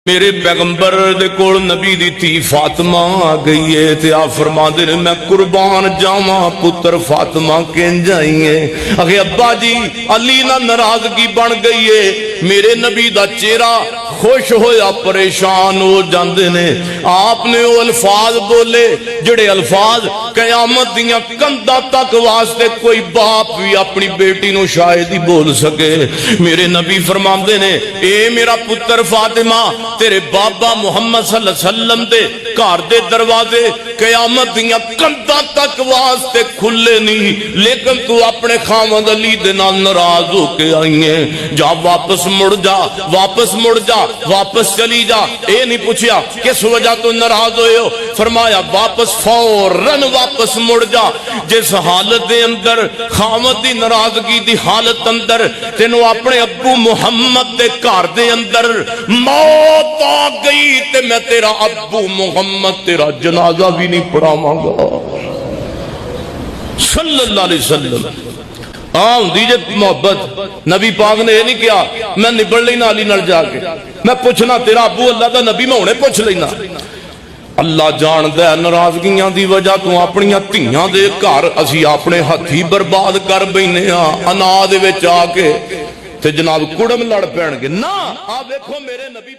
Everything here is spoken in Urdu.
میرے پیغمبر دے کول نبی دی تھی فاطمہ آ گئی ہے تے آپ فرماندے نے میں قربان جاواں پتر فاطمہ کیں جائیے اگے ابا جی علی نہ ناراضگی بن گئی ہے میرے نبی دا چہرہ خوش ہویا پریشان ہو جاندے نے آپ نے وہ الفاظ بولے جڑے الفاظ قیامت دیاں کنداں تک واسطے کوئی باپ بھی اپنی بیٹی نو شاید ہی بول سکے میرے نبی فرماندے نے اے میرا پتر فاطمہ تیرے بابا محمد صلی اللہ علیہ وسلم دے گھر دے دروازے قیامت دیاں کنداں تک واسطے کھلے نہیں لیکن تو اپنے خاوند علی دے نال ناراض ہو کے آئی ہے جا واپس مڑ جا واپس چلی جا اے نہیں پوچھیا کس وجہ تو ناراض ہوئے ہو فرمایا واپس فوراً واپس مڑ جا جس حالت دے اندر خاوند دی ناراضگی دی حالت اندر تینوں اپنے ابو محمد دے گھر دے اندر موت آ گئی تے میں تیرا ابو محمد تیرا جنازہ بھی نہیں پڑھاواں گا صلی اللہ علیہ وسلم آؤں دیجئے محبت نبی پاک نے یہ نہیں کیا میں نبڑ لینا علی نال جا کے میں پوچھنا تیرا ابو اللہ دا نبی میں انہیں پوچھ لینا اللہ جاندہ ہے ناراضگیاں دی وجہ تو اپنی تیاں دے گھر اسی اپنے ہتھی برباد کر بینے ہاں انا دے وچ آ کے تے جناب کڑم لڑ پین گے نا آپ دیکھو میرے نبی